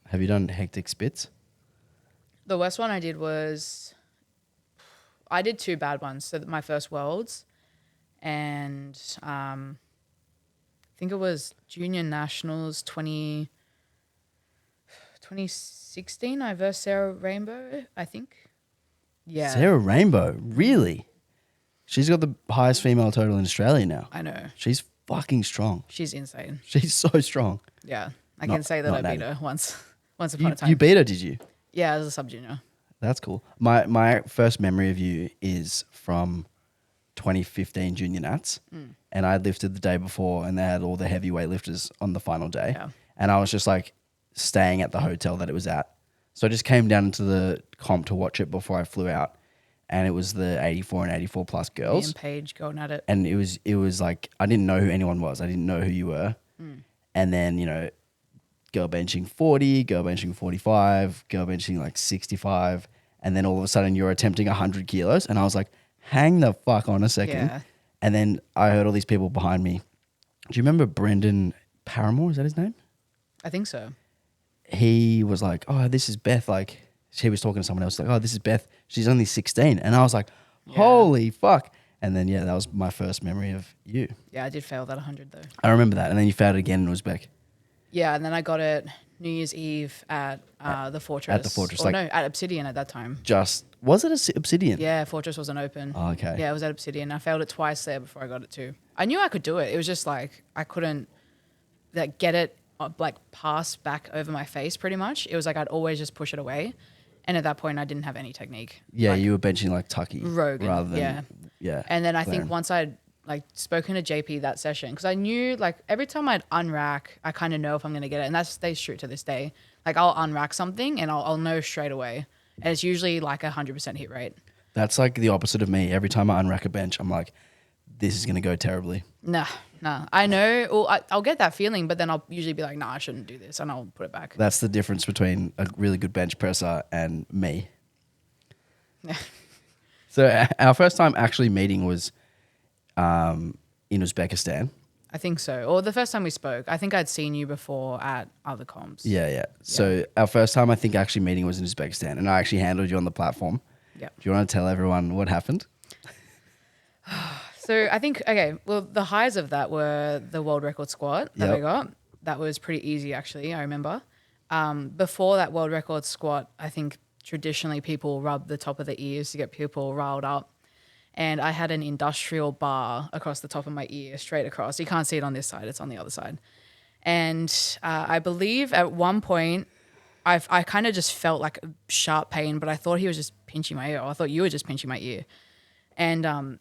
Have you done hectic spits? The worst one I did was, I did 2 bad ones. So my first Worlds and I think it was Junior Nationals 2016. I versed Sarah Rainbow, I think. Yeah. Sarah Rainbow, really? She's got the highest female total in Australia now. I know. She's fucking strong. She's insane. She's so strong. Yeah. I can say that I beat her once upon a time. You beat her, did you? Yeah, as a sub-junior. That's cool. My first memory of you is from 2015 Junior Nats. And I lifted the day before and they had all the heavyweight lifters on the final day. Yeah. And I was just like staying at the hotel that it was at. So I just came down into the comp to watch it before I flew out. And it was the 84 and 84 plus girls. Me and Paige going at it. And it was like, I didn't know who anyone was. I didn't know who you were. And then, girl benching 40, girl benching 45, girl benching like 65. And then all of a sudden you're attempting 100 kilos. And I was like, hang the fuck on a second. Yeah. And then I heard all these people behind me. Do you remember Brendan Paramore? Is that his name? I think so. He was like, oh, this is Beth. Like, she was talking to someone else like, oh, this is Beth. She's only 16. And I was like, holy fuck. And then, that was my first memory of you. Yeah, I did fail that 100 though. I remember that. And then you failed it again in Uzbek. Yeah, and then I got it New Year's Eve at the Fortress. At the Fortress. Or no, at Obsidian at that time. Was it Obsidian? Yeah, Fortress wasn't open. Oh, okay. Yeah, it was at Obsidian. I failed it twice there before I got it too. I knew I could do it. It was just like I couldn't get it pass back over my face pretty much. It was like I'd always just push it away. And at that point, I didn't have any technique. Yeah, you were benching like Tucky. Rogan, rather than, yeah. And then I think once I'd spoken to JP that session, because I knew every time I'd unrack, I kind of know if I'm going to get it. And that stays true to this day. Like I'll unrack something and I'll know straight away. And it's usually like 100% hit rate. That's like the opposite of me. Every time I unrack a bench, I'm like, this is going to go terribly. Nah. I know. Well, I'll get that feeling, but then I'll usually be like, nah, I shouldn't do this. And I'll put it back. That's the difference between a really good bench presser and me. So our first time actually meeting was in Uzbekistan. I think so. Or the first time we spoke, I think I'd seen you before at other comps. Yeah. So our first time I think actually meeting was in Uzbekistan and I actually handled you on the platform. Yeah. Do you want to tell everyone what happened? So I think, the highs of that were the world record squat that I got. That was pretty easy actually, I remember. Before that world record squat, I think traditionally people rub the top of the ears to get people riled up. And I had an industrial bar across the top of my ear, straight across. You can't see it on this side, it's on the other side. And I believe at one point, I kind of just felt like a sharp pain, but I thought he was just pinching my ear. Or I thought you were just pinching my ear. And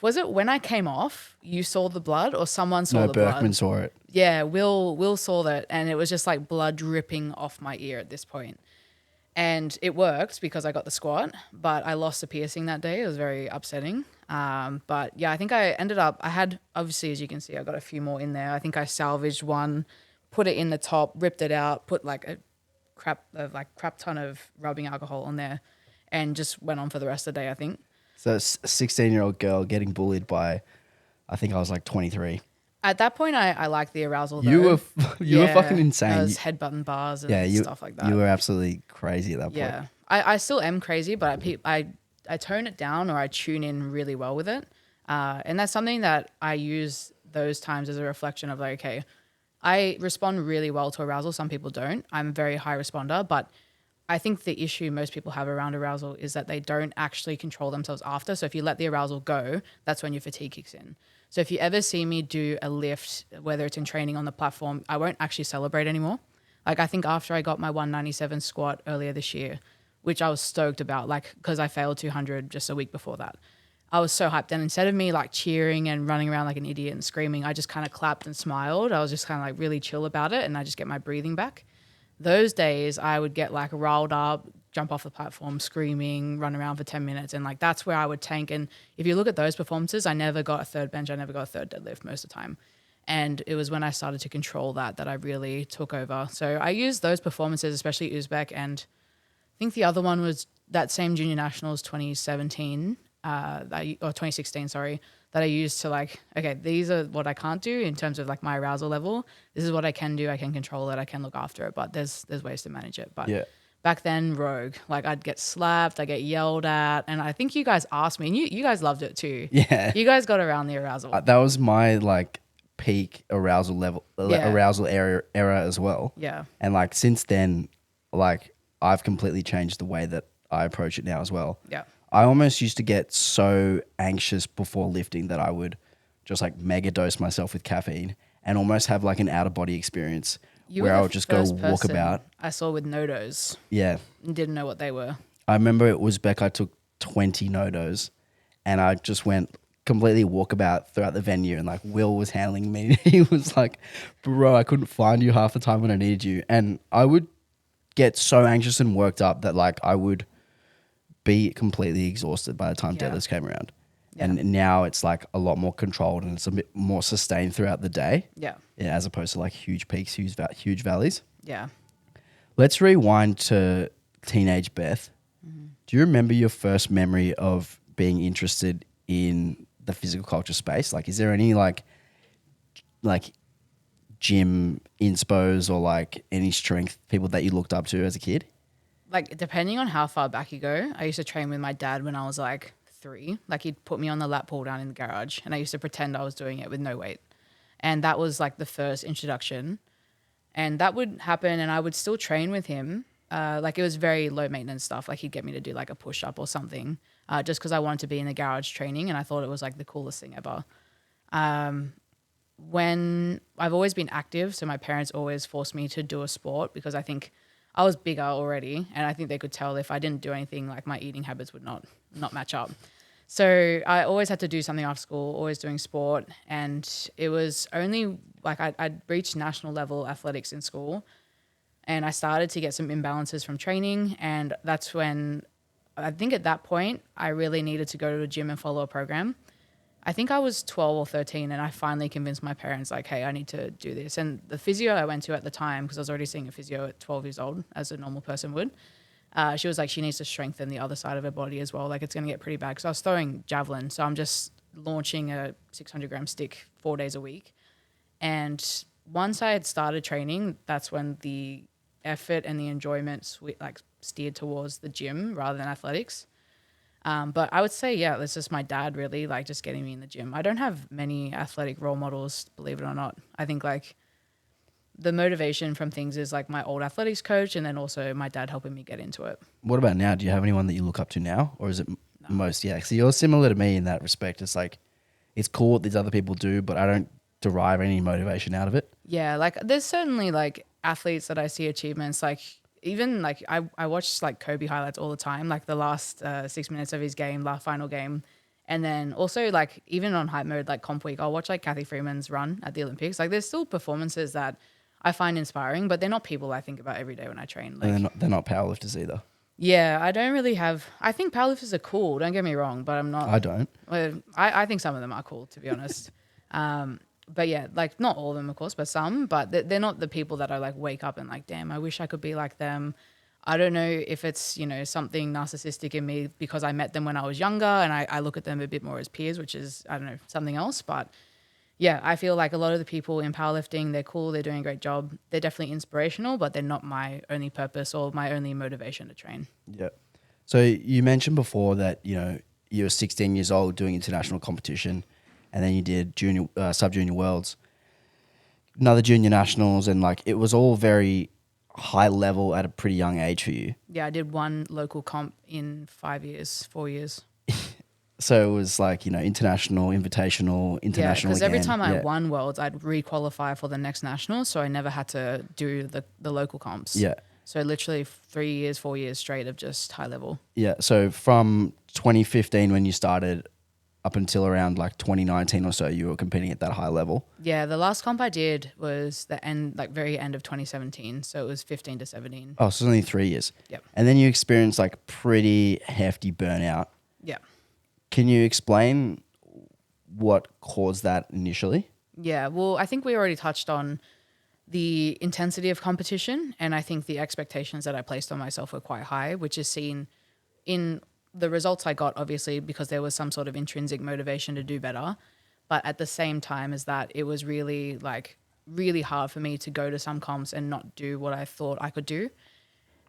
was it when I came off, you saw the blood or someone saw the blood? No, Berkman saw it. Yeah, Will saw that. And it was just like blood dripping off my ear at this point. And it worked because I got the squat, but I lost a piercing that day. It was very upsetting. But yeah, I think I had, obviously, as you can see, I got a few more in there. I think I salvaged one, put it in the top, ripped it out, put like a crap ton of rubbing alcohol on there and just went on for the rest of the day, I think. So a 16-year-old girl getting bullied by, I think I was like 23. At that point, I liked the arousal though. You were fucking insane. I was headbutting bars and stuff like that. You were absolutely crazy at that point. Yeah. I still am crazy, but I tone it down or I tune in really well with it. And that's something that I use those times as a reflection of like, okay, I respond really well to arousal. Some people don't. I'm a very high responder, but I think the issue most people have around arousal is that they don't actually control themselves after. So if you let the arousal go, that's when your fatigue kicks in. So if you ever see me do a lift, whether it's in training on the platform, I won't actually celebrate anymore. Like I think after I got my 197 squat earlier this year, which I was stoked about, like because I failed 200 just a week before that. I was so hyped. And instead of me like cheering and running around like an idiot and screaming, I just kind of clapped and smiled. I was just kind of like really chill about it and I just get my breathing back. Those days I would get like riled up, jump off the platform, screaming, run around for 10 minutes. And like, that's where I would tank. And if you look at those performances, I never got a third bench. I never got a third deadlift most of the time. And it was when I started to control that I really took over. So I used those performances, especially Uzbek. And I think the other one was that same Junior Nationals 2017. or 2016, sorry, that I used to like, okay, these are what I can't do in terms of like my arousal level. This is what I can do. I can control it. I can look after it, but there's ways to manage it. But Yeah. back then, rogue, like I'd get slapped, I get yelled at, and I think you guys asked me, and you guys loved it too. Yeah. You guys got around the arousal. That was my like peak arousal level, Yeah. arousal era as well. Yeah. And like since then, like I've completely changed the way that I approach it now as well. Yeah. I almost used to get so anxious before lifting that I would just like mega dose myself with caffeine and almost have like an out of body experience where I would just go walk about. I saw with no-dos Yeah. and didn't know what they were. I remember it was Beck, I took 20 no-dos and I just went completely walkabout throughout the venue and like Will was handling me. He was like, bro, I couldn't find you half the time when I needed you. And I would get so anxious and worked up that like I would be completely exhausted by the time deadlifts came around. Yeah. And now it's like a lot more controlled and it's a bit more sustained throughout the day. Yeah. As opposed to like huge peaks, huge valleys. Yeah. Let's rewind to teenage Beth. Mm-hmm. Do you remember your first memory of being interested in the physical culture space? Like, is there any like gym inspos or like any strength people that you looked up to as a kid? Like depending on how far back you go, I used to train with my dad when I was like 3. Like he'd put me on the lap pull down in the garage and I used to pretend I was doing it with no weight. And that was like the first introduction. And that would happen and I would still train with him. Like it was very low maintenance stuff. Like he'd get me to do like a push up or something just because I wanted to be in the garage training and I thought it was like the coolest thing ever. When I've always been active, so my parents always forced me to do a sport because I think I was bigger already and I think they could tell if I didn't do anything, like my eating habits would not match up. So I always had to do something after school, always doing sport. And it was only like I'd reached national level athletics in school and I started to get some imbalances from training. And that's when I think at that point, I really needed to go to a gym and follow a program. I think I was 12 or 13 and I finally convinced my parents like, hey, I need to do this. And the physio I went to at the time, because I was already seeing a physio at 12 years old, as a normal person would, she was like, she needs to strengthen the other side of her body as well. Like it's going to get pretty bad because I was throwing javelin. So I'm just launching a 600 gram stick 4 days a week. And once I had started training, that's when the effort and the enjoyment like steered towards the gym rather than athletics. But I would say, yeah, it's just my dad really like just getting me in the gym. I don't have many athletic role models, believe it or not. I think like the motivation from things is like my old athletics coach and then also my dad helping me get into it. What about now? Do you have anyone that you look up to now or is it most? Yeah. So you're similar to me in that respect. It's like, it's cool what these other people do, but I don't derive any motivation out of it. Yeah. Like there's certainly like athletes that I see achievements like, even like I watch like Kobe highlights all the time, like the last 6 minutes of his game, last final game. And then also like even on hype mode, like comp week, I'll watch like Kathy Freeman's run at the Olympics. Like there's still performances that I find inspiring, but they're not people I think about every day when I train. Like, And they're not powerlifters either. Yeah, I don't really have, I think powerlifters are cool, don't get me wrong, but I'm not. I don't. I think some of them are cool, to be honest. But yeah, like not all of them, of course, but some. But they're not the people that I like wake up and like, damn, I wish I could be like them. I don't know if it's, you know, something narcissistic in me because I met them when I was younger and I look at them a bit more as peers, which is, I don't know, something else. But yeah, I feel like a lot of the people in powerlifting, they're cool, they're doing a great job. They're definitely inspirational, but they're not my only purpose or my only motivation to train. Yeah. So you mentioned before that, you know, you were 16 years old doing international competition. And then you did junior, sub-junior worlds, another junior nationals, and like it was all very high level at a pretty young age for you. Yeah, I did one local comp in 4 years. So it was like, you know, international, invitational, international. Yeah, because every time I won worlds, I'd re-qualify for the next national, so I never had to do the local comps. Yeah. So literally 4 years straight of just high level. Yeah. So from 2015 when you started up until around like 2019 or so, you were competing at that high level. Yeah, the last comp I did was the end, like very end of 2017. So it was 15 to 17. Oh, so it's only 3 years. Yep. And then you experienced like pretty hefty burnout. Yeah. Can you explain what caused that initially? Yeah, well, I think we already touched on the intensity of competition. And I think the expectations that I placed on myself were quite high, which is seen in the results I got, obviously, because there was some sort of intrinsic motivation to do better. But at the same time as that, it was really really hard for me to go to some comps and not do what I thought I could do.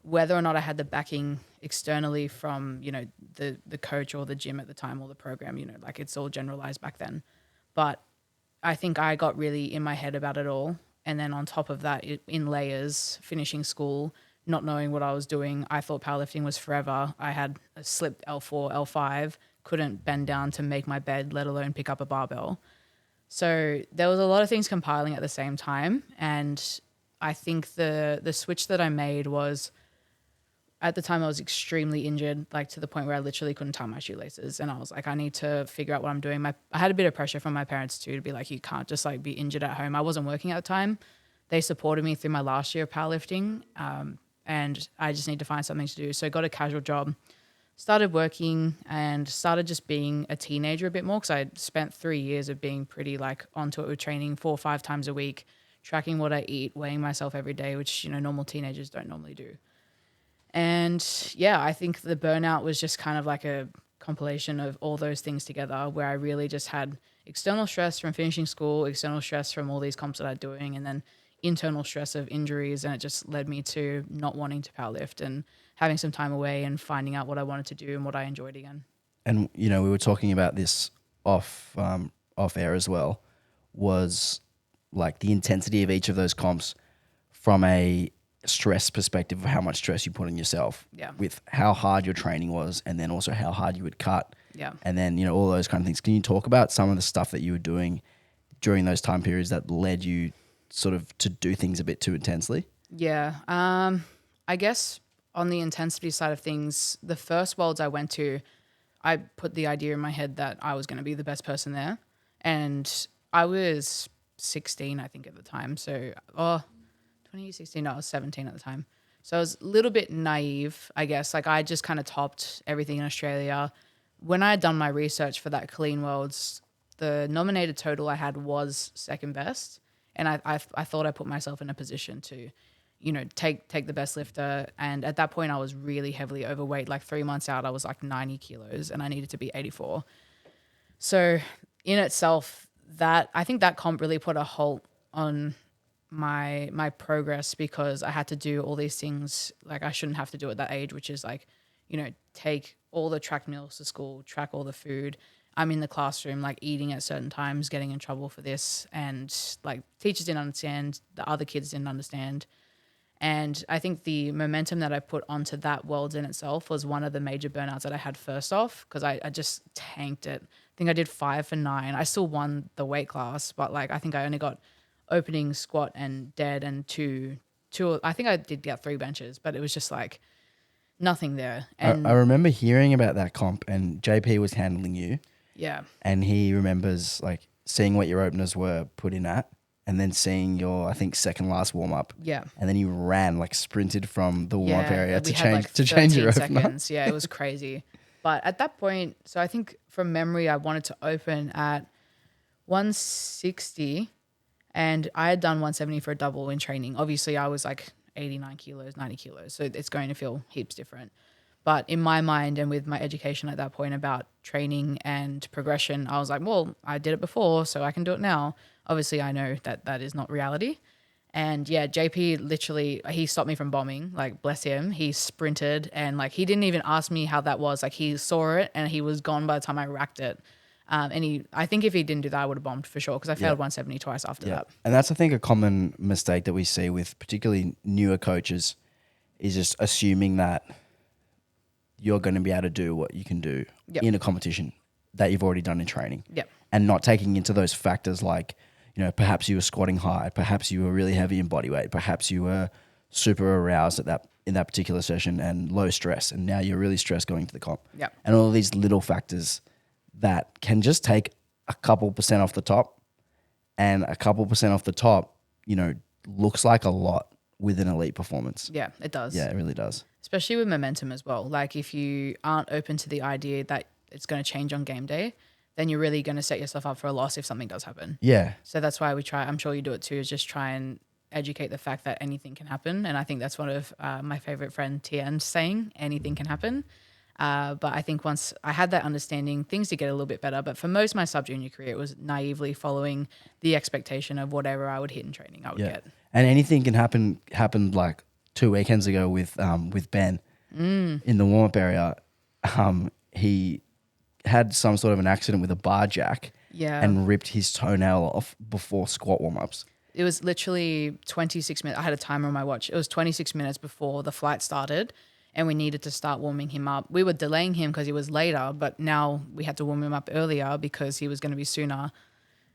Whether or not I had the backing externally from, the coach or the gym at the time or the program, like it's all generalized back then. But I think I got really in my head about it all. And then on top of that, in layers, finishing school, not knowing what I was doing, I thought powerlifting was forever. I had a slipped L4, L5, couldn't bend down to make my bed, let alone pick up a barbell. So there was a lot of things compiling at the same time. And I think the switch that I made was, at the time I was extremely injured, like to the point where I literally couldn't tie my shoelaces. And I was like, I need to figure out what I'm doing. I had a bit of pressure from my parents too, to be like, you can't just like be injured at home. I wasn't working at the time. They supported me through my last year of powerlifting. And I just need to find something to do. So I got a casual job, started working and started just being a teenager a bit more, because I spent 3 years of being pretty like onto it with training 4 or 5 times a week, tracking what I eat, weighing myself every day, which, normal teenagers don't normally do. And yeah, I think the burnout was just kind of like a compilation of all those things together, where I really just had external stress from finishing school, external stress from all these comps that I'm doing, and then internal stress of injuries. And it just led me to not wanting to powerlift and having some time away and finding out what I wanted to do and what I enjoyed again. And, we were talking about this off air as well, was like the intensity of each of those comps from a stress perspective of how much stress you put on yourself, with how hard your training was, and then also how hard you would cut, and then all those kind of things. Can you talk about some of the stuff that you were doing during those time periods that led you sort of to do things a bit too intensely? I guess on the intensity side of things, the first worlds I went to, I put the idea in my head that I was going to be the best person there, and I was 16 I think at the time, so 2016, no, I was 17 at the time. So I was a little bit naive, I guess. Like I just kind of topped everything in Australia. When I had done my research for that Clean Worlds, the nominated total I had was second best. And I thought I put myself in a position to, take the best lifter. And at that point I was really heavily overweight. Like 3 months out, I was like 90 kilos and I needed to be 84. So in itself, I think that comp really put a halt on my progress, because I had to do all these things like I shouldn't have to do at that age, which is like, take all the track meals to school, track all the food. I'm in the classroom, like eating at certain times, getting in trouble for this. And like teachers didn't understand, the other kids didn't understand. And I think the momentum that I put onto that world in itself was one of the major burnouts that I had first off, because I just tanked it. I think I did 5 for 9. I still won the weight class, but like I think I only got opening squat and dead and two. I think I did get 3 benches, but it was just like nothing there. And I remember hearing about that comp, and JP was handling you. Yeah. And he remembers like seeing what your openers were put in at, and then seeing your, I think, second last warm up. Yeah. And then you ran, like sprinted from the warm up area we to had change like to change your 13 opener. seconds. Yeah, it was crazy. But at that point, so I think from memory, I wanted to open at 160, and I had done 170 for a double in training. Obviously, I was like 89 kilos, 90 kilos, so it's going to feel heaps different. But in my mind and with my education at that point about training and progression, I was like, well, I did it before, so I can do it now. Obviously, I know that that is not reality. And yeah, JP literally, he stopped me from bombing, like bless him. He sprinted and like he didn't even ask me how that was. Like he saw it and he was gone by the time I racked it. I think if he didn't do that, I would have bombed for sure, because I failed 170 twice after that. And that's, I think, a common mistake that we see with particularly newer coaches, is just assuming that you're going to be able to do what you can do in a competition that you've already done in training. And not taking into those factors like, perhaps you were squatting high, perhaps you were really heavy in body weight, perhaps you were super aroused in that particular session and low stress, and now you're really stressed going to the comp. And all of these little factors that can just take a couple % off the top, and a couple % off the top, looks like a lot with an elite performance. Yeah, it does. Yeah, it really does. Especially with momentum as well. Like if you aren't open to the idea that it's going to change on game day, then you're really going to set yourself up for a loss if something does happen. Yeah. So that's why we try, I'm sure you do it too, is just try and educate the fact that anything can happen. And I think that's one of my favorite friend Tian's saying, anything can happen. But I think once I had that understanding, things did get a little bit better. But for most of my sub-junior career, it was naively following the expectation of whatever I would hit in training, I would get. And anything can happen. Happened like 2 weekends ago with Ben in the warm up area. He had some sort of an accident with a bar jack and ripped his toenail off before squat warm ups. It was literally 26 minutes. I had a timer on my watch. It was 26 minutes before the flight started and we needed to start warming him up. We were delaying him because he was later, but now we had to warm him up earlier because he was going to be sooner.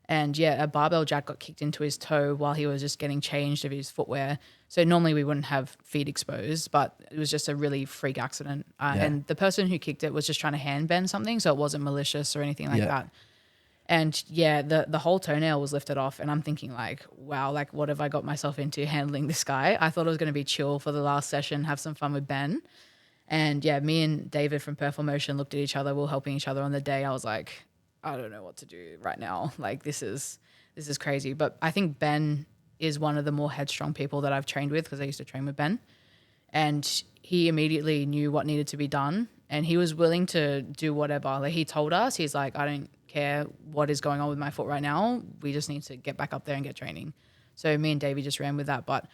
And a barbell jack got kicked into his toe while he was just getting changed of his footwear. So normally we wouldn't have feet exposed, but it was just a really freak accident. And the person who kicked it was just trying to hand bend something, so it wasn't malicious or anything like that. And the whole toenail was lifted off, and I'm thinking like, wow, like what have I got myself into handling this guy? I thought it was going to be chill for the last session, have some fun with Ben. And me and David from Perform Motion looked at each other. We were helping each other on the day. I was like, I don't know what to do right now. Like this is crazy. But I think Ben is one of the more headstrong people that I've trained with because I used to train with Ben. And he immediately knew what needed to be done. And he was willing to do whatever. Like he told us, he's like, I don't care what is going on with my foot right now. We just need to get back up there and get training. So me and Davey just ran with that. But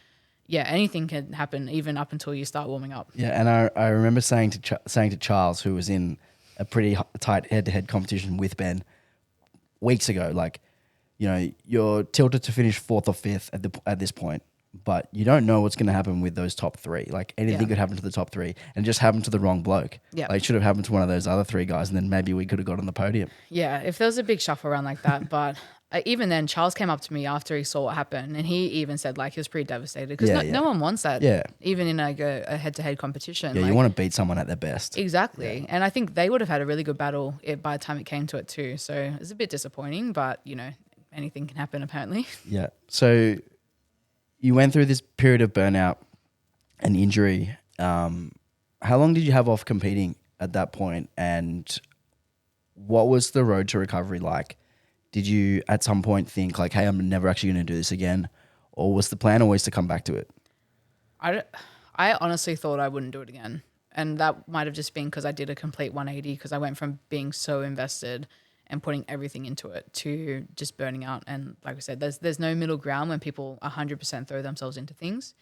anything can happen even up until you start warming up. Yeah, and I remember saying to Charles, who was in a pretty tight head-to-head competition with Ben weeks ago, like, you know, you're tilted to finish 4th or 5th at this point, but you don't know what's going to happen with those top 3. Like anything could happen to the top 3, and it just happened to the wrong bloke. Yeah, like it should have happened to one of those other 3 guys, and then maybe we could have got on the podium. Yeah, if there was a big shuffle around like that, but even then, Charles came up to me after he saw what happened, and he even said like he was pretty devastated because no one wants that. Yeah, even in like a head-to-head competition. Yeah, like, you want to beat someone at their best. Exactly, and I think they would have had a really good battle by the time it came to it too. So it's a bit disappointing, but you know, anything can happen apparently. Yeah. So you went through this period of burnout and injury. How long did you have off competing at that point, and what was the road to recovery like? Did you at some point think like, hey, I'm never actually going to do this again? Or was the plan always to come back to it? I honestly thought I wouldn't do it again. And that might have just been because I did a complete 180 because I went from being so invested and putting everything into it to just burning out. And like I said, there's no middle ground when people 100% throw themselves into things.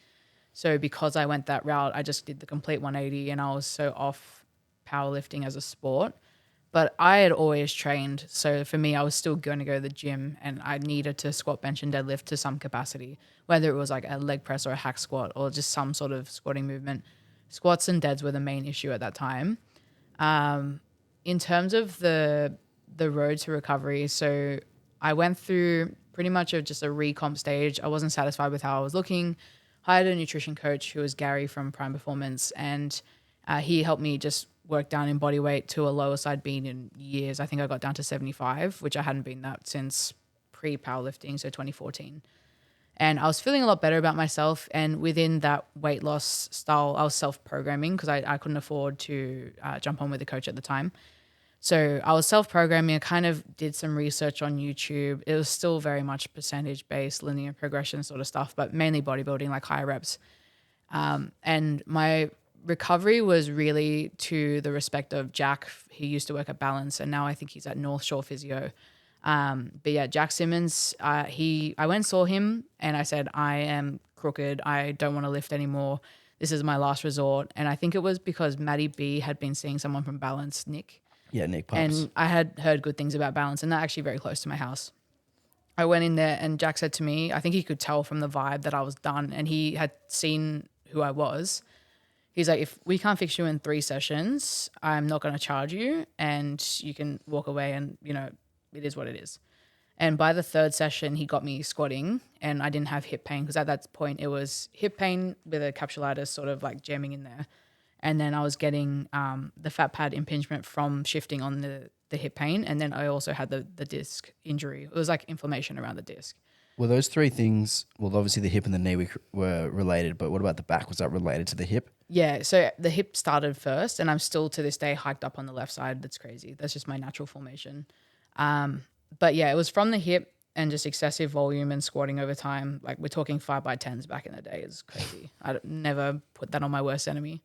So because I went that route, I just did the complete 180 and I was so off powerlifting as a sport. But I had always trained. So for me, I was still going to go to the gym and I needed to squat, bench and deadlift to some capacity, whether it was like a leg press or a hack squat or just some sort of squatting movement. Squats and deads were the main issue at that time. In terms of the road to recovery, so I went through pretty much just a recomp stage. I wasn't satisfied with how I was looking. Hired a nutrition coach who was Gary from Prime Performance, and he helped me just work down in body weight to a lower side being in years. I think I got down to 75, which I hadn't been that since pre-powerlifting, so 2014. And I was feeling a lot better about myself. And within that weight loss style, I was self-programming because I couldn't afford to jump on with a coach at the time. So I was self-programming. I kind of did some research on YouTube. It was still very much percentage-based, linear progression sort of stuff, but mainly bodybuilding, like high reps. And my recovery was really to the respect of Jack. He used to work at Balance, and now I think he's at North Shore Physio. But Jack Simmons, I went and saw him, and I said, I am crooked. I don't want to lift anymore. This is my last resort. And I think it was because Maddie B had been seeing someone from Balance, Nick. Yeah, Nick Pups. And I had heard good things about Balance, and they're actually very close to my house. I went in there, and Jack said to me, I think he could tell from the vibe that I was done, and he had seen who I was. He's like, if we can't fix you in 3 sessions, I'm not going to charge you, and you can walk away, and, you know, it is what it is. And by the 3rd session, he got me squatting, and I didn't have hip pain because at that point it was hip pain with a capsulitis sort of like jamming in there. And then I was getting the fat pad impingement from shifting on the hip pain. And then I also had the disc injury. It was like inflammation around the disc. Were those 3 things, well, obviously the hip and the knee were related, but what about the back? Was that related to the hip? Yeah, so the hip started first, and I'm still to this day hiked up on the left side. That's crazy. That's just my natural formation. But yeah, it was from the hip and just excessive volume and squatting over time. Like we're talking 5x10s back in the day. It's crazy. I never put that on my worst enemy.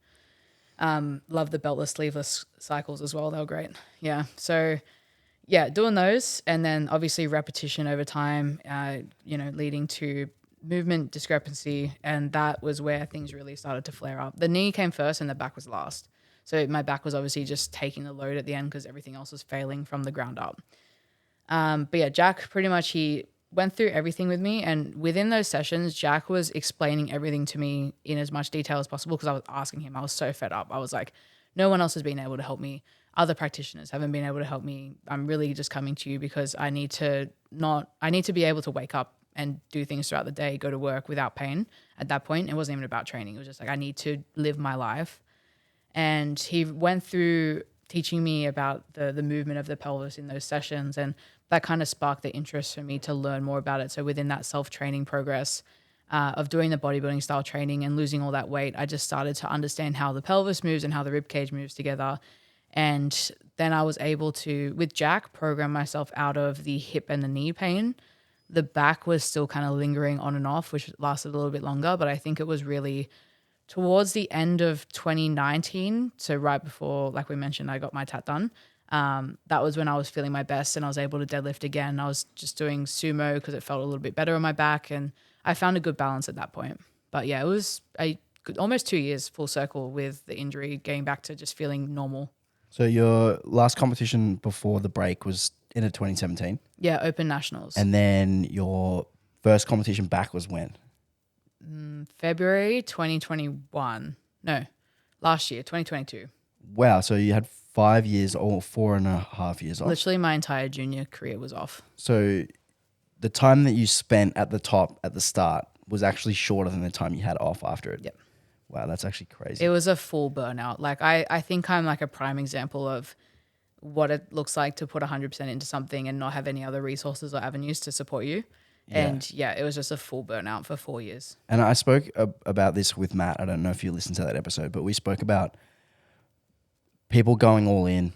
Love the beltless, sleeveless cycles as well. They were great. Yeah. So yeah, doing those, and then obviously repetition over time, leading to movement discrepancy. And that was where things really started to flare up. The knee came first and the back was last. So my back was obviously just taking the load at the end because everything else was failing from the ground up. But yeah, Jack pretty much, he went through everything with me. And within those sessions, Jack was explaining everything to me in as much detail as possible because I was asking him. I was so fed up. I was like, no one else has been able to help me. Other practitioners haven't been able to help me. I'm really just coming to you because I need to be able to wake up and do things throughout the day, go to work without pain. At that point, it wasn't even about training. It was just like, I need to live my life. And he went through teaching me about the movement of the pelvis in those sessions. And that kind of sparked the interest for me to learn more about it. So within that self-training progress of doing the bodybuilding style training and losing all that weight, I just started to understand how the pelvis moves and how the rib cage moves together. And then I was able to, with Jack, program myself out of the hip and the knee pain. The back was still kind of lingering on and off, which lasted a little bit longer. But I think it was really towards the end of 2019. So right before, like we mentioned, I got my tat done. That was when I was feeling my best and I was able to deadlift again. I was just doing sumo because it felt a little bit better on my back. And I found a good balance at that point. But yeah, it was almost 2 years full circle with the injury, getting back to just feeling normal. So your last competition before the break was in 2017? Yeah, Open Nationals. And then your first competition back was when? February 2021. No, last year, 2022. Wow. So you had 5 years or 4.5 years off. Literally my entire junior career was off. So the time that you spent at the top at the start was actually shorter than the time you had off after it. Yep. Wow, that's actually crazy. It was a full burnout. Like I think I'm like a prime example of what it looks like to put 100% into something and not have any other resources or avenues to support you. Yeah. And yeah, it was just a full burnout for 4 years. And I spoke about this with Matt. I don't know if you listened to that episode, but we spoke about people going all in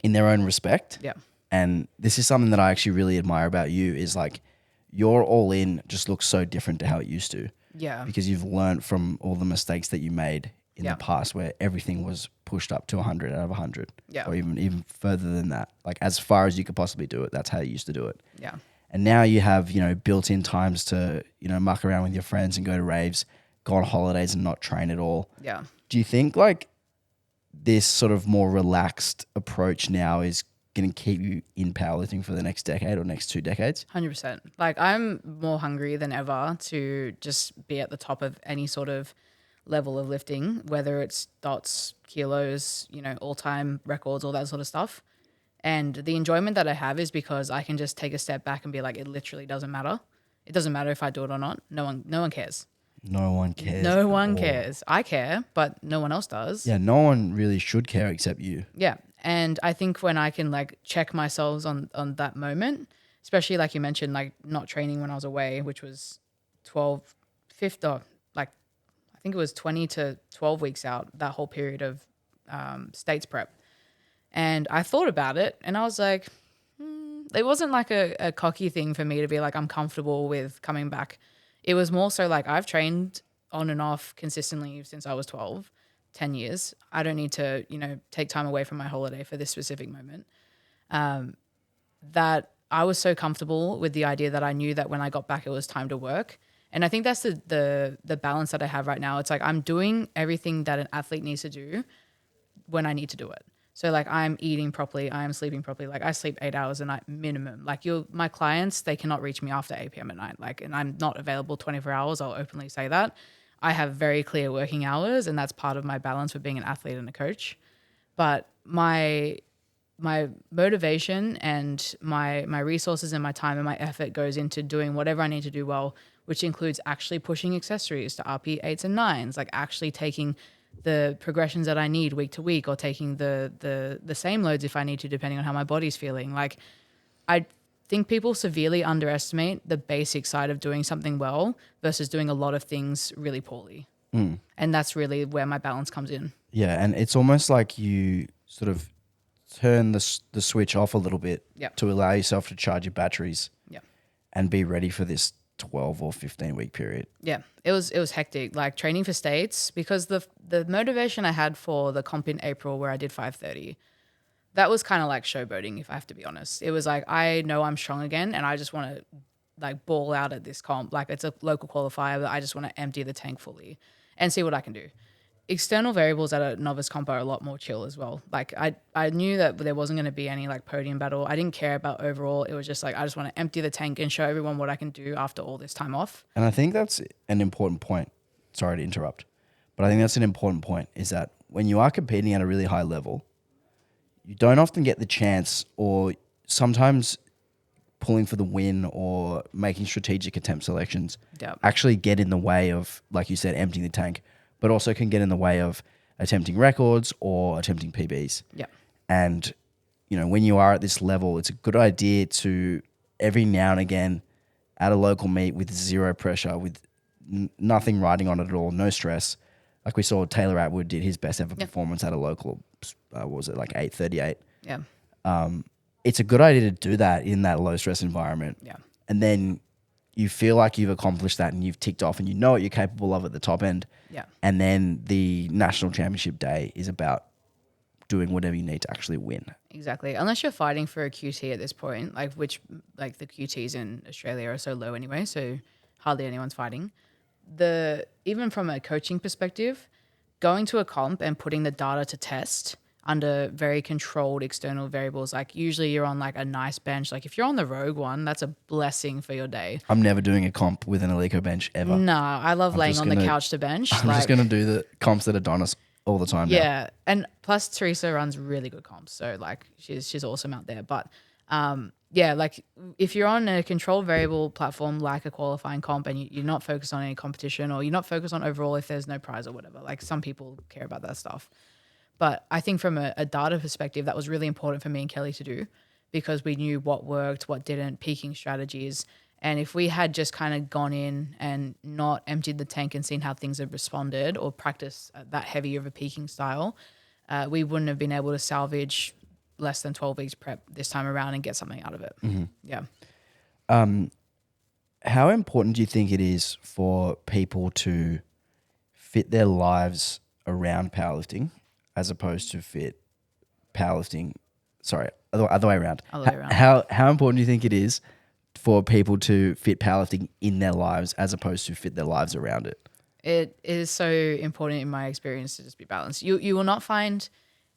their own respect. Yeah. And this is something that I actually really admire about you is like your all in just looks so different to how it used to. Yeah. Because you've learned from all the mistakes that you made in the past where everything was pushed up to 100 out of 100. Yeah. Or even further than that. Like as far as you could possibly do it. That's how you used to do it. Yeah. And now you have, built-in times to, muck around with your friends and go to raves, go on holidays and not train at all. Yeah. Do you think like this sort of more relaxed approach now is going to keep you in powerlifting for the next decade or next 2 decades? 100%. Like I'm more hungry than ever to just be at the top of any sort of level of lifting, whether it's dots, kilos, all-time records, all that sort of stuff. And the enjoyment that I have is because I can just take a step back and be like, it literally doesn't matter. It doesn't matter if I do it or not. No one cares. No one cares. No one cares. I care, but no one else does. Yeah, no one really should care except you. Yeah. And I think when I can like check myself on that moment, especially like you mentioned, like not training when I was away, which was I think it was 20 to 12 weeks out, that whole period of States prep. And I thought about it and I was like, it wasn't like a cocky thing for me to be like, I'm comfortable with coming back. It was more so like I've trained on and off consistently since I was 12, 10 years. I don't need to, take time away from my holiday for this specific moment. That I was so comfortable with the idea that I knew that when I got back, it was time to work. And I think that's the balance that I have right now. It's like I'm doing everything that an athlete needs to do when I need to do it. So like I'm eating properly, I am sleeping properly. Like I sleep 8 hours a night minimum. Like my clients, they cannot reach me after 8 p.m. at night. Like, and I'm not available 24 hours. I'll openly say that. I have very clear working hours and that's part of my balance with being an athlete and a coach. But my motivation and my resources and my time and my effort goes into doing whatever I need to do well, which includes actually pushing accessories to RP 8s and 9s, like actually taking the progressions that I need week to week or taking the same loads if I need to, depending on how my body's feeling. Like I think people severely underestimate the basic side of doing something well versus doing a lot of things really poorly. And that's really where my balance comes in. Yeah. And it's almost like you sort of turn the switch off a little bit to allow yourself to charge your batteries and be ready for this 12 or 15-week period. Yeah, it was hectic. Like training for states, because the motivation I had for the comp in April where I did 5:30, that was kind of like showboating, if I have to be honest. It was like, I know I'm strong again, and I just want to like ball out at this comp. Like it's a local qualifier, but I just want to empty the tank fully and see what I can do. External variables at a novice comp are a lot more chill as well. Like I knew that there wasn't going to be any like podium battle. I didn't care about overall. It was just like, I just want to empty the tank and show everyone what I can do after all this time off. And I think that's an important point. Sorry to interrupt, but I think that's an important point, is that when you are competing at a really high level, you don't often get the chance, or sometimes pulling for the win or making strategic attempt selections actually get in the way of, like you said, emptying the tank, but also can get in the way of attempting records or attempting PBs. Yeah. And, you know, when you are at this level, it's a good idea to every now and again at a local meet with zero pressure, with nothing riding on it at all, no stress. Like we saw Taylor Atwood did his best ever performance at a local, what was it, like 8:38? Yeah. It's a good idea to do that in that low stress environment. Yeah. And then you feel like you've accomplished that and you've ticked off and you know what you're capable of at the top end. Yeah. And then the national championship day is about doing whatever you need to actually win. Exactly. Unless you're fighting for a QT at this point, like the QTs in Australia are so low anyway, so hardly anyone's fighting. Even from a coaching perspective, going to a comp and putting the data to test under very controlled external variables, like usually you're on like a nice bench. Like if you're on the Rogue one, that's a blessing for your day. I'm never doing a comp with an Alico bench ever. No, I love laying on the couch to bench. I'm just going to do the comps that Adonis all the time now. Yeah, and plus Teresa runs really good comps, so like she's awesome out there. But yeah, like if you're on a controlled variable platform like a qualifying comp and you're not focused on any competition, or you're not focused on overall if there's no prize or whatever, like some people care about that stuff. But I think from a data perspective, that was really important for me and Kelly to do, because we knew what worked, what didn't, peaking strategies. And if we had just kind of gone in and not emptied the tank and seen how things had responded, or practiced that heavy of a peaking style, we wouldn't have been able to salvage less than 12 weeks prep this time around and get something out of it. Mm-hmm. Yeah. How important do you think it is for people to fit their lives around powerlifting as opposed to fit powerlifting? Sorry, other way around. How important do you think it is for people to fit powerlifting in their lives as opposed to fit their lives around it? It is so important in my experience to just be balanced. You will not find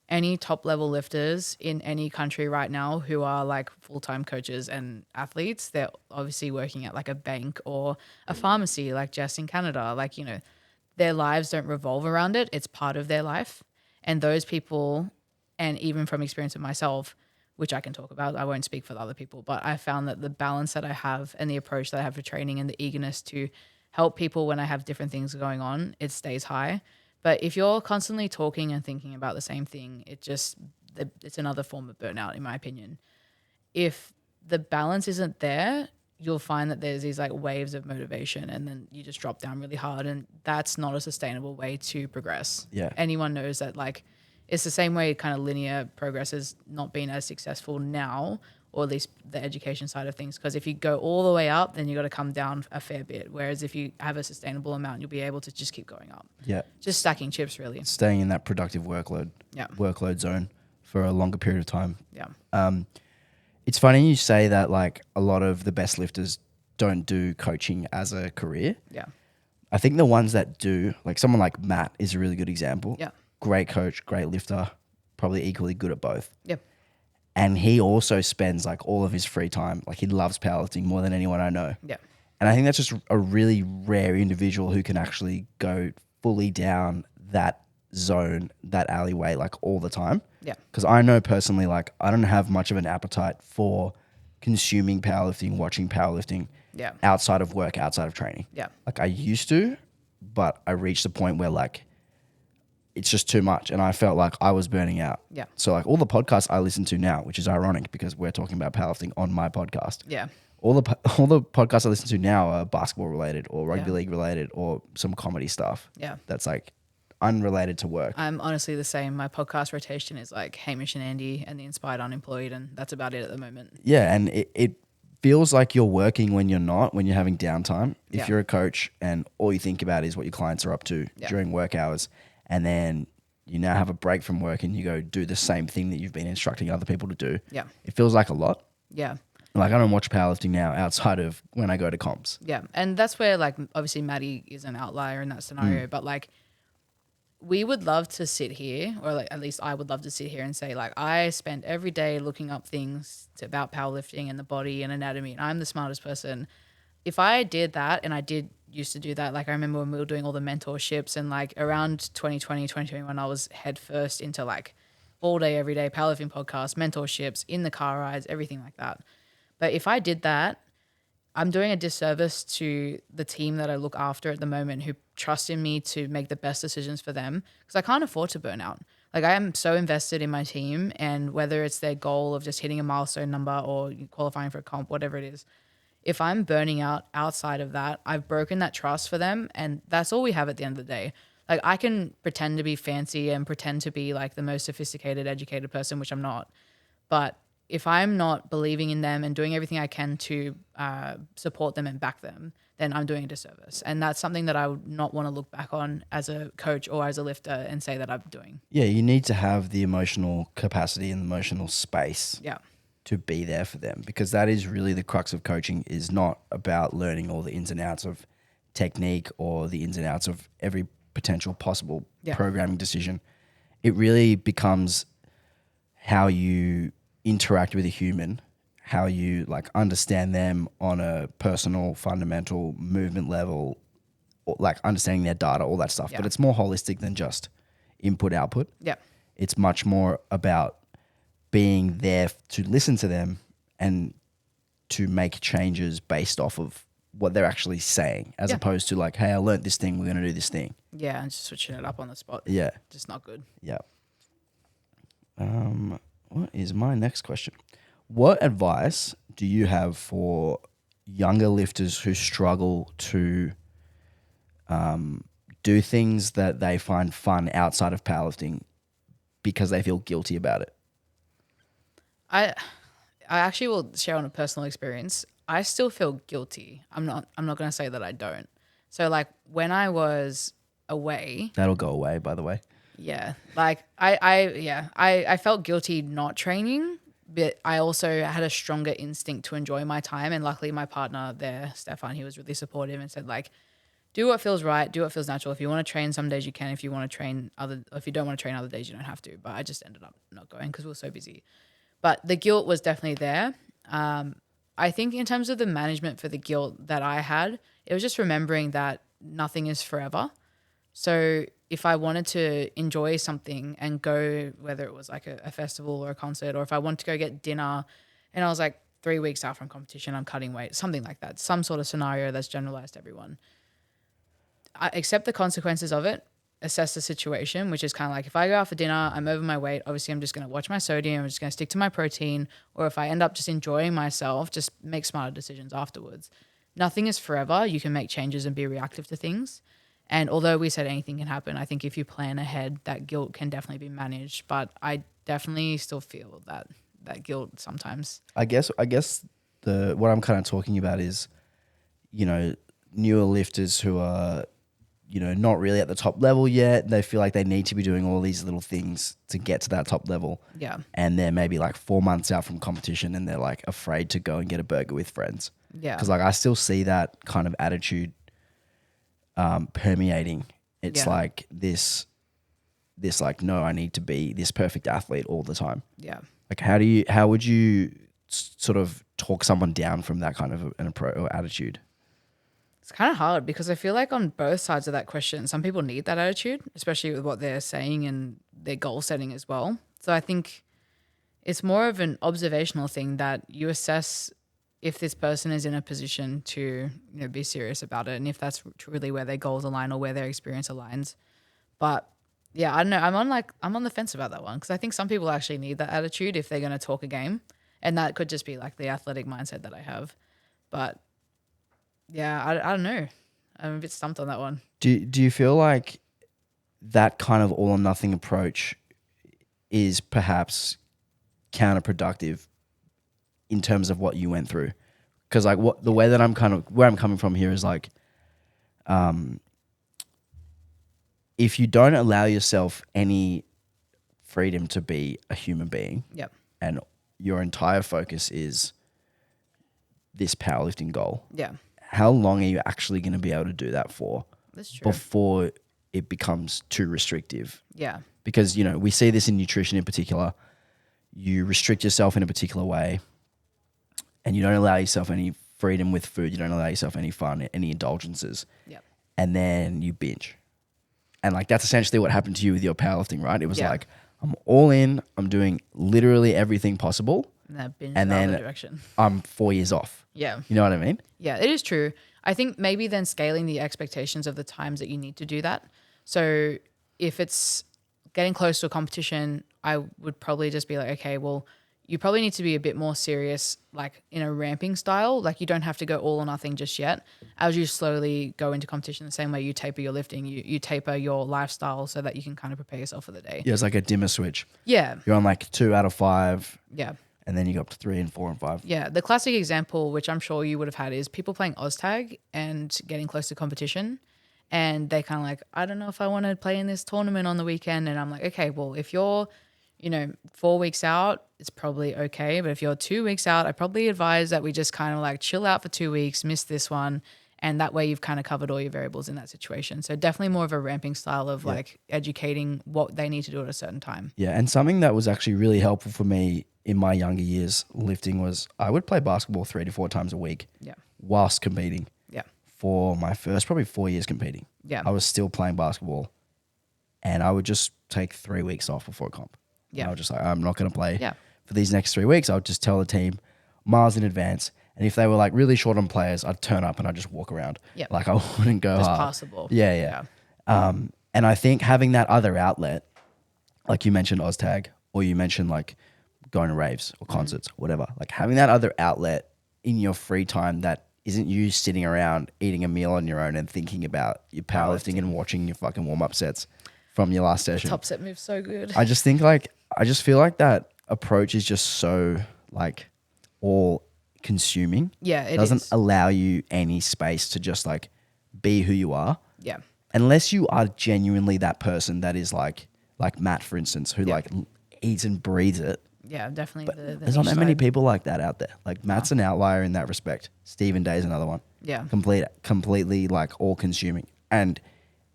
any top level lifters in any country right now who are like full-time coaches and athletes. They're obviously working at like a bank or a pharmacy like Jess in Canada. Like, you know, their lives don't revolve around it. It's part of their life. And those people, and even from experience of myself, which I can talk about, I won't speak for the other people, but I found that the balance that I have and the approach that I have for training and the eagerness to help people when I have different things going on, it stays high. But if you're constantly talking and thinking about the same thing, it's another form of burnout, in my opinion. If the balance isn't there, you'll find that there's these like waves of motivation, and then you just drop down really hard, and that's not a sustainable way to progress. Yeah. Anyone knows that, like, it's the same way kind of linear progress has not been as successful now, or at least the education side of things. Because if you go all the way up, then you got to come down a fair bit. Whereas if you have a sustainable amount, you'll be able to just keep going up. Yeah. Just stacking chips, really. Staying in that productive workload zone for a longer period of time. Yeah. It's funny you say that, like, a lot of the best lifters don't do coaching as a career. Yeah. I think the ones that do, like someone like Matt is a really good example. Yeah. Great coach, great lifter, probably equally good at both. Yep. And he also spends like all of his free time, like he loves powerlifting more than anyone I know. Yeah. And I think that's just a really rare individual who can actually go fully down that zone, that alleyway, like all the time. Yeah. Because I know personally, like I don't have much of an appetite for consuming powerlifting, watching powerlifting outside of work, outside of training. Yeah. Like I used to, but I reached a point where like it's just too much, and I felt like I was burning out. Yeah. So like all the podcasts I listen to now, which is ironic because we're talking about powerlifting on my podcast. Yeah. All the podcasts I listen to now are basketball related or rugby league related or some comedy stuff. Yeah. That's like unrelated to work. I'm honestly the same. My podcast rotation is like Hamish and Andy and the Inspired Unemployed, and that's about it at the moment. Yeah, and it feels like you're working when you're not, when you're having downtime. If Yeah. you're a coach and all you think about is what your clients are up to during work hours, and then you now have a break from work and you go do the same thing that you've been instructing other people to do. Yeah. It feels like a lot. Yeah. Like I don't watch powerlifting now outside of when I go to comps. Yeah. And that's where like obviously Maddie is an outlier in that scenario, but like we would love to sit here, or like at least I would love to sit here and say like I spent every day looking up things about powerlifting and the body and anatomy and I'm the smartest person. If I did that, and I did used to do that, like I remember when we were doing all the mentorships and like around 2020, 2021, I was head first into like all day, every day powerlifting podcasts, mentorships, in the car rides, everything like that. But if I did that, I'm doing a disservice to the team that I look after at the moment who trust in me to make the best decisions for them because I can't afford to burn out. Like I am so invested in my team, and whether it's their goal of just hitting a milestone number or qualifying for a comp, whatever it is, if I'm burning out outside of that, I've broken that trust for them, and that's all we have at the end of the day. Like I can pretend to be fancy and pretend to be like the most sophisticated, educated person, which I'm not, but if I'm not believing in them and doing everything I can to support them and back them, then I'm doing a disservice. And that's something that I would not want to look back on as a coach or as a lifter and say that I'm doing. Yeah, you need to have the emotional capacity and emotional space to be there for them, because that is really the crux of coaching, is not about learning all the ins and outs of technique or the ins and outs of every potential possible programming decision. It really becomes how you interact with a human, how you like understand them on a personal, fundamental movement level, or like understanding their data, all that stuff. But it's more holistic than just input, output. Yeah. It's much more about being there to listen to them and to make changes based off of what they're actually saying, as opposed to like, hey, I learned this thing, we're going to do this thing. Yeah, and just switching it up on the spot. Yeah. Just not good. Yeah. What is my next question? What advice do you have for younger lifters who struggle to do things that they find fun outside of powerlifting because they feel guilty about it? I actually will share on a personal experience. I still feel guilty. I'm not going to say that I don't. So like when I was away, That'll go away, by the way. yeah, like I felt guilty not training, but I also had a stronger instinct to enjoy my time. And luckily my partner there, Stefan, he was really supportive and said like, do what feels right, do what feels natural. If you want to train some days you can, if you want to train if you don't want to train other days, you don't have to. But I just ended up not going because we were so busy. But the guilt was definitely there. I think in terms of the management for the guilt that I had, it was just remembering that nothing is forever. So if I wanted to enjoy something and go, whether it was like a festival or a concert, or if I wanted to go get dinner and I was like 3 weeks out from competition, I'm cutting weight, something like that, some sort of scenario that's generalized to everyone. I accept the consequences of it, assess the situation, which is kind of like if I go out for dinner, I'm over my weight, obviously I'm just going to watch my sodium, I'm just going to stick to my protein, or if I end up just enjoying myself, just make smarter decisions afterwards. Nothing is forever. You can make changes and be reactive to things. And although we said anything can happen, I think if you plan ahead, that guilt can definitely be managed. But I definitely still feel that guilt sometimes. I guess what I'm kind of talking about is, newer lifters who are, not really at the top level yet. They feel like they need to be doing all these little things to get to that top level. Yeah. And they're maybe like 4 months out from competition and they're like afraid to go and get a burger with friends. Yeah. Because like I still see that kind of attitude permeating. It's like this like, no, I need to be this perfect athlete all the time. Yeah. Like how would you sort of talk someone down from that kind of an approach or attitude? It's kind of hard because I feel like on both sides of that question, some people need that attitude, especially with what they're saying and their goal setting as well. So I think it's more of an observational thing that you assess if this person is in a position to be serious about it and if that's truly where their goals align or where their experience aligns. But yeah, I don't know. I'm on the fence about that one because I think some people actually need that attitude if they're going to talk a game, and that could just be like the athletic mindset that I have. But yeah, I don't know. I'm a bit stumped on that one. Do you feel like that kind of all or nothing approach is perhaps counterproductive in terms of what you went through? Because like what the way that where I'm coming from here is like, if you don't allow yourself any freedom to be a human being, Yep. and your entire focus is this powerlifting goal, Yeah. how long are you actually going to be able to do that for That's true. before it becomes too restrictive? Yeah. Because, you know, we see this in nutrition in particular. You restrict yourself in a particular way and you don't allow yourself any freedom with food. You don't allow yourself any fun, any indulgences. Yep. And then you binge. And like that's essentially what happened to you with your powerlifting, right? It was like, I'm all in. I'm doing literally everything possible. And that binge And the then other direction. I'm 4 years off. Yeah. You know what I mean? Yeah, it is true. I think maybe then scaling the expectations of the times that you need to do that. So if it's getting close to a competition, I would probably just be like, okay, well, you probably need to be a bit more serious, like in a ramping style. Like you don't have to go all or nothing just yet. As you slowly go into competition, the same way you taper your lifting, you taper your lifestyle so that you can kind of prepare yourself for the day. Yeah, it's like a dimmer switch. Yeah. You're on like 2 out of 5. Yeah. And then you go up to 3 and 4 and 5. Yeah, the classic example, which I'm sure you would have had, is people playing OzTag and getting close to competition. And they kind of like, I don't know if I want to play in this tournament on the weekend. And I'm like, okay, well, if you're, 4 weeks out, it's probably okay. But if you're 2 weeks out, I probably advise that we just kind of like chill out for 2 weeks, miss this one. And that way you've kind of covered all your variables in that situation. So definitely more of a ramping style of like educating what they need to do at a certain time. Yeah, and something that was actually really helpful for me in my younger years lifting was I would play basketball 3 to 4 times a week whilst competing. Yeah. For my first probably 4 years competing. Yeah. I was still playing basketball and I would just take 3 weeks off before a comp. Yeah. And I was just like, I'm not going to play Yeah. for these next 3 weeks. I would just tell the team miles in advance. And if they were like really short on players, I'd turn up and I'd just walk around. Yeah. Like I wouldn't go Just hard. possible. Yeah. And I think having that other outlet, like you mentioned OzTag, or you mentioned like going to raves or concerts, whatever, like having that other outlet in your free time that isn't you sitting around eating a meal on your own and thinking about your powerlifting and watching your fucking warm-up sets from your last session. Top set moves so good. I just feel like that approach is just so like all consuming. Yeah, it doesn't is. allow you any space to just like be who you are. Yeah. Unless you are genuinely that person that is like Matt, for instance, who like eats and breathes it. Yeah, definitely. But there's not that many people like that out there. Like Matt's an outlier in that respect. Stephen Day's another one. Yeah. Completely like all consuming. And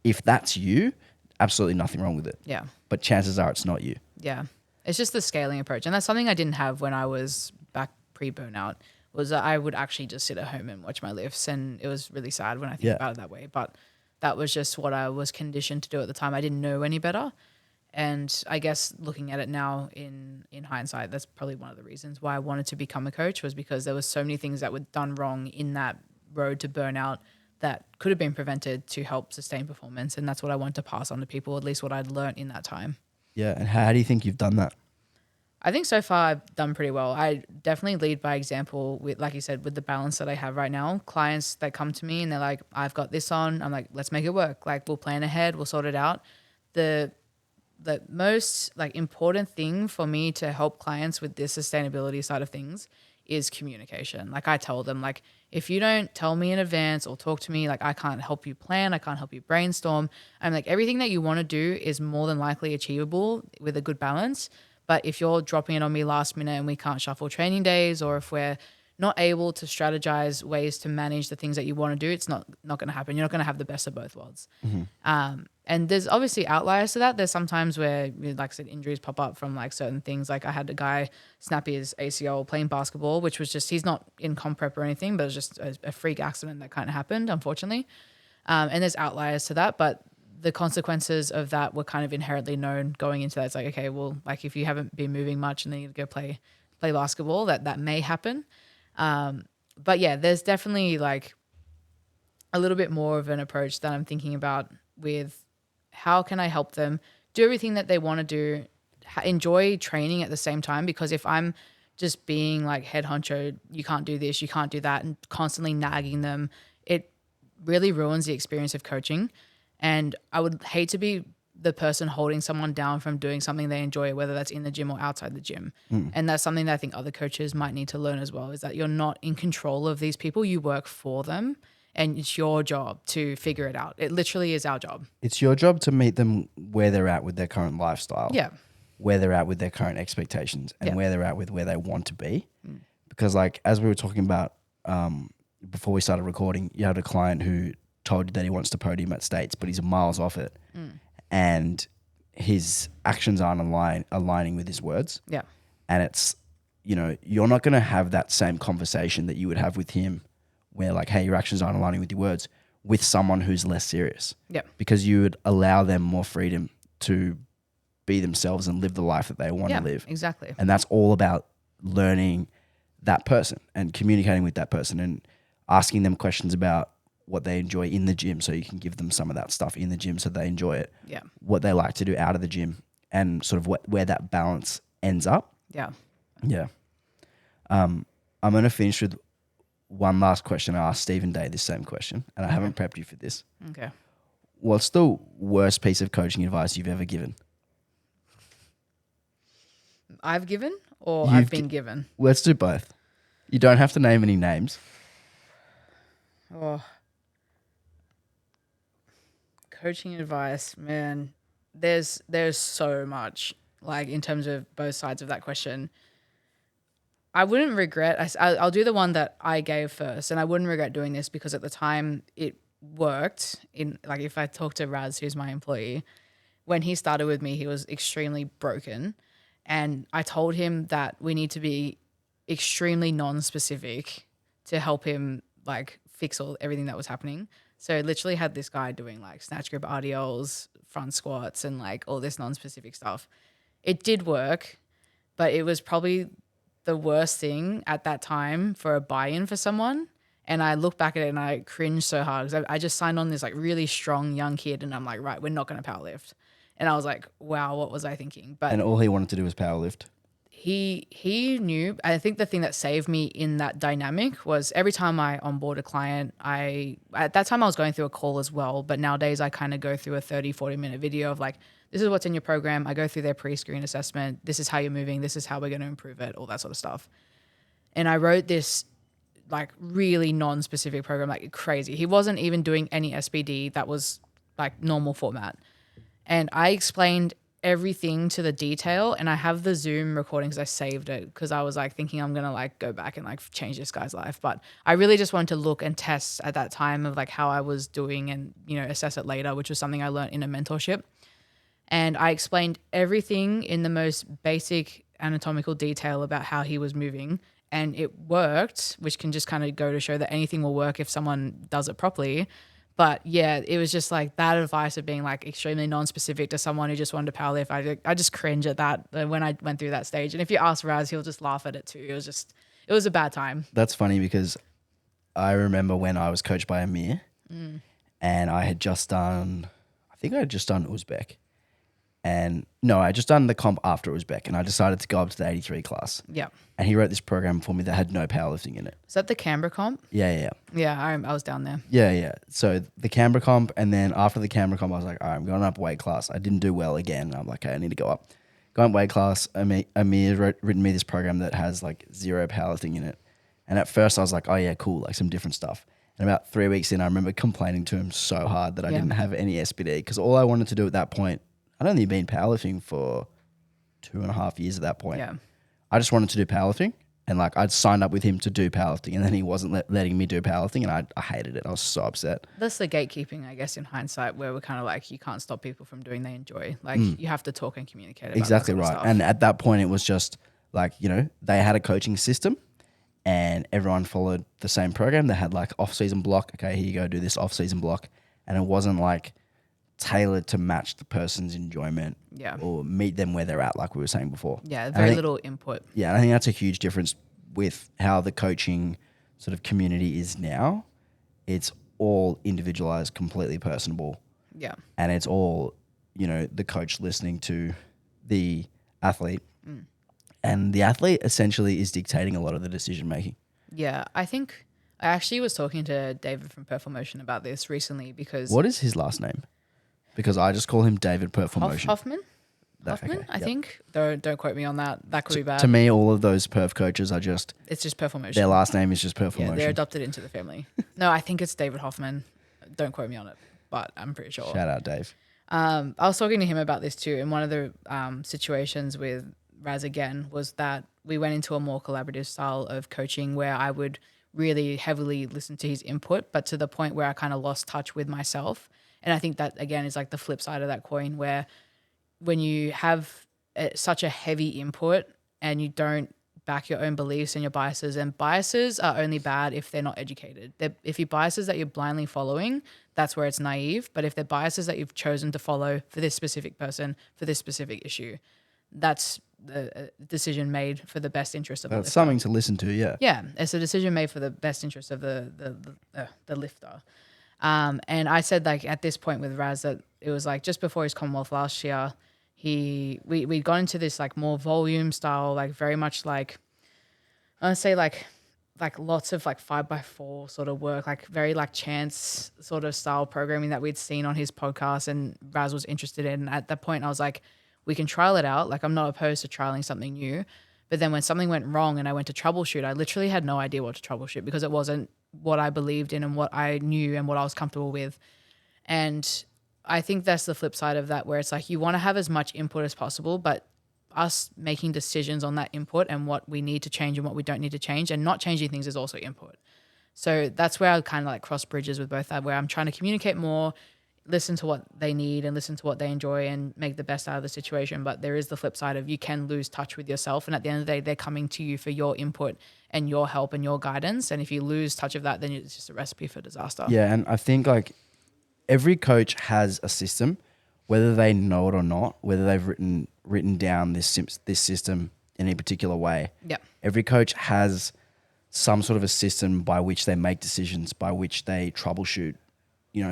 if that's you, absolutely nothing wrong with it. Yeah. But chances are it's not you. Yeah. It's just the scaling approach. And that's something I didn't have when I was back pre-burnout, was that I would actually just sit at home and watch my lifts. And it was really sad when I think about it that way. But that was just what I was conditioned to do at the time. I didn't know any better. And I guess looking at it now in hindsight, that's probably one of the reasons why I wanted to become a coach, was because there was so many things that were done wrong in that road to burnout that could have been prevented to help sustain performance. And that's what I wanted to pass on to people, at least what I'd learned in that time. Yeah. And how do you think you've done that? I think so far I've done pretty well. I definitely lead by example with, like you said, with the balance that I have right now. Clients that come to me and they're like, I've got this on. I'm like, let's make it work. Like, we'll plan ahead. We'll sort it out. The most like important thing for me to help clients with this sustainability side of things is communication. Like I tell them, like, if you don't tell me in advance or talk to me, like I can't help you plan. I can't help you brainstorm. I'm like, everything that you want to do is more than likely achievable with a good balance. But if you're dropping it on me last minute and we can't shuffle training days, or if we're not able to strategize ways to manage the things that you want to do, it's not going to happen. You're not going to have the best of both worlds. And there's obviously outliers to that. There's sometimes where, like I said, injuries pop up from like certain things. Like I had a guy snap his ACL playing basketball, which was just, he's not in comp prep or anything, but it was just a freak accident that kind of happened, unfortunately. And there's outliers to that, but the consequences of that were kind of inherently known going into that. It's like, okay, well, like if you haven't been moving much and then you go play basketball, that may happen. But yeah, there's definitely like a little bit more of an approach that I'm thinking about with how can I help them do everything that they want to do, enjoy training at the same time. Because if I'm just being like head honcho, you can't do this, you can't do that, and constantly nagging them, it really ruins the experience of coaching. And I would hate to be the person holding someone down from doing something they enjoy, whether that's in the gym or outside the gym. And that's something that I think other coaches might need to learn as well, is that you're not in control of these people. You work for them and it's your job to figure it out. It literally is our job. It's your job to meet them where they're at with their current lifestyle. Yeah. Where they're at with their current expectations and where they're at with where they want to be. Because like, as we were talking about before we started recording, you had a client who told you that he wants to podium at States, but he's miles off it. And his actions aren't aligning with his words. Yeah. And it's, you know, you're not going to have that same conversation that you would have with him where like, hey, your actions aren't aligning with your words, with someone who's less serious. Yeah. Because you would allow them more freedom to be themselves and live the life that they want to live. Exactly. And that's all about learning that person and communicating with that person and asking them questions about what they enjoy in the gym, so you can give them some of that stuff in the gym so they enjoy it. Yeah. What they like to do out of the gym and sort of where that balance ends up. Yeah. Yeah. I'm going to finish with one last question. I asked Stephen Day this same question, and I haven't prepped you for this. Okay. What's the worst piece of coaching advice you've ever given? I've given or I've been given? Let's do both. You don't have to name any names. Oh. Coaching advice, man. There's so much, like, in terms of both sides of that question. I wouldn't regret, I'll do the one that I gave first, and I wouldn't regret doing this because at the time it worked. In like, if I talk to Raz, who's my employee, when he started with me, he was extremely broken. And I told him that we need to be extremely non-specific to help him like fix everything that was happening. So I literally had this guy doing like snatch grip RDLs, front squats, and like all this non-specific stuff. It did work, but it was probably the worst thing at that time for a buy-in for someone. And I look back at it and I cringe so hard because I just signed on this like really strong young kid, and I'm like, right, we're not going to powerlift. And I was like, wow, what was I thinking? But And all he wanted to do was powerlift. He knew. I think the thing that saved me in that dynamic was every time I onboard a client, at that time I was going through a call as well, but nowadays I kind of go through a 30-40 minute video of like, this is what's in your program. I go through their pre-screen assessment. This is how you're moving. This is how we're going to improve it, all that sort of stuff. And I wrote this like really non-specific program, like crazy. He wasn't even doing any SBD. That was like normal format. And I explained everything to the detail, and I have the Zoom recording because I saved it because I was like thinking I'm going to like go back and like change this guy's life. But I really just wanted to look and test at that time of like how I was doing and, you know, assess it later, which was something I learned in a mentorship. And I explained everything in the most basic anatomical detail about how he was moving, and it worked, which can just kind of go to show that anything will work if someone does it properly. But yeah, it was just like that advice of being like extremely non-specific to someone who just wanted to powerlift. I just cringe at that when I went through that stage. And if you ask Raz, he'll just laugh at it too. It was a bad time. That's funny because I remember when I was coached by Amir and I had just done Uzbek. And no, I just done the comp after Uzbek, and I decided to go up to the 83 class. Yeah. And he wrote this program for me that had no powerlifting in it. Is that the Canberra comp? Yeah. Yeah, I was down there. Yeah. So the Canberra comp, and then after the Canberra comp, I was like, all right, I'm going up weight class. I didn't do well again. I'm like, okay, I need to go up. Going up weight class, Amir written me this program that has like zero powerlifting in it. And at first I was like, oh yeah, cool, like some different stuff. And about 3 weeks in, I remember complaining to him so hard that I didn't have any SBD because all I wanted to do at that point, I'd only been powerlifting for 2.5 years at that point. Yeah. I just wanted to do powerlifting, and like I'd signed up with him to do powerlifting, and then he wasn't letting me do powerlifting, and I hated it. I was so upset. That's the gatekeeping, I guess, in hindsight, where we're kind of like, you can't stop people from doing they enjoy. Like you have to talk and communicate about Exactly that sort of right. stuff. And at that point, it was just like, you know, they had a coaching system, and everyone followed the same program. They had like off-season block. Okay, here you go, do this off-season block, and it wasn't like tailored to match the person's enjoyment or meet them where they're at, like we were saying before. Yeah, very little input. Yeah, and I think that's a huge difference with how the coaching sort of community is now. It's all individualized, completely personable. Yeah. And it's all, you know, the coach listening to the athlete. And the athlete essentially is dictating a lot of the decision making. Yeah, I think I actually was talking to David from Performotion about this recently because... What is his last name? Because I just call him David per formation. Hoffman? Okay, I yep. think. Don't quote me on that. That could be bad. To me, all of those perf coaches are just, It's just per formation. their last name is just per Yeah, formation. they're adopted into the family. No, I think it's David Hoffman. Don't quote me on it, but I'm pretty sure. Shout out, Dave. I was talking to him about this too. And one of the situations with Raz again was that we went into a more collaborative style of coaching where I would really heavily listen to his input, but to the point where I kind of lost touch with myself. And I think that again is like the flip side of that coin, where when you have such a heavy input and you don't back your own beliefs and your biases, and biases are only bad if they're not educated. If your biases that you're blindly following, that's where it's naive. But if they're biases that you've chosen to follow for this specific person, for this specific issue, that's the decision made for the best interest of the lifter. That's something to listen to, yeah. Yeah, it's a decision made for the best interest of the lifter. And I said, like, at this point with Raz, that it was like just before his Commonwealth last year, we'd gone into this like more volume style, like very much like, I want to say like lots of like 5x4 sort of work, like very like chance sort of style programming that we'd seen on his podcast and Raz was interested in. And at that point I was like, we can trial it out. Like, I'm not opposed to trialing something new. But then when something went wrong and I went to troubleshoot, I literally had no idea what to troubleshoot because it wasn't what I believed in and what I knew and what I was comfortable with. And I think that's the flip side of that, where it's like you want to have as much input as possible, but us making decisions on that input and what we need to change and what we don't need to change, and not changing things is also input. So that's where I kind of like cross bridges with both that, where I'm trying to communicate more, listen to what they need and listen to what they enjoy and make the best out of the situation. But there is the flip side of you can lose touch with yourself. And at the end of the day, they're coming to you for your input and your help and your guidance. And if you lose touch of that, then it's just a recipe for disaster. Yeah, and I think like every coach has a system, whether they know it or not, whether they've written down this system in a particular way. Yeah. Every coach has some sort of a system by which they make decisions, by which they troubleshoot,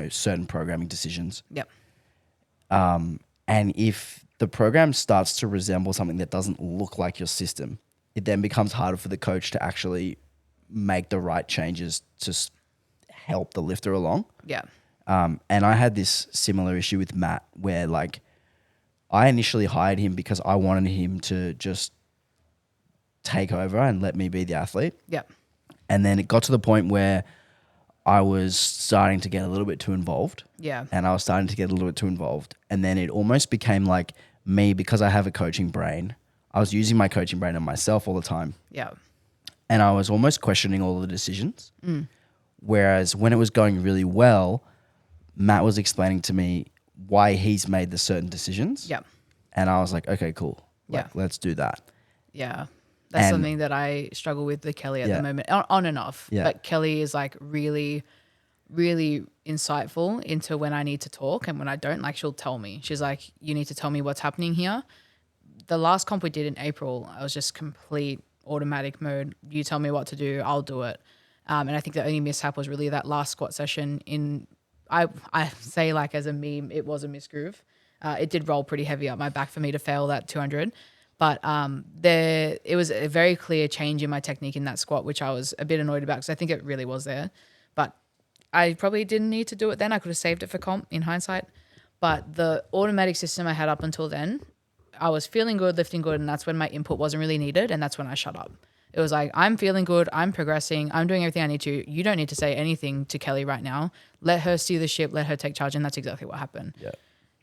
certain programming decisions. Yep. And if the program starts to resemble something that doesn't look like your system, it then becomes harder for the coach to actually make the right changes to help the lifter along. Yeah. And I had this similar issue with Matt where like I initially hired him because I wanted him to just take over and let me be the athlete. Yeah. And then it got to the point where I was starting to get a little bit too involved. Yeah. And I was starting to get a little bit too involved. And then it almost became like me, because I have a coaching brain, I was using my coaching brain on myself all the time. Yeah. And I was almost questioning all the decisions. Whereas when it was going really well, Matt was explaining to me why he's made the certain decisions. Yeah. And I was like, okay, cool. Like, Yeah. let's do that. Yeah. That's And- something that I struggle with Kelly at Yeah. the moment, on and off. Yeah. But Kelly is like really, really insightful into when I need to talk, and when I don't, like she'll tell me. She's like, you need to tell me what's happening here. The last comp we did in April, I was just complete automatic mode. You tell me what to do, I'll do it. And I think the only mishap was really that last squat session I say like as a meme, it was a misgroove. It did roll pretty heavy up my back for me to fail that 200. But it was a very clear change in my technique in that squat, which I was a bit annoyed about because I think it really was there. But I probably didn't need to do it then. I could have saved it for comp in hindsight. But the automatic system I had up until then, I was feeling good, lifting good, and that's when my input wasn't really needed, and that's when I shut up. It was like, I'm feeling good, I'm progressing, I'm doing everything I need to. You don't need to say anything to Kelly right now. Let her steer the ship, let her take charge, and that's exactly what happened. Yeah.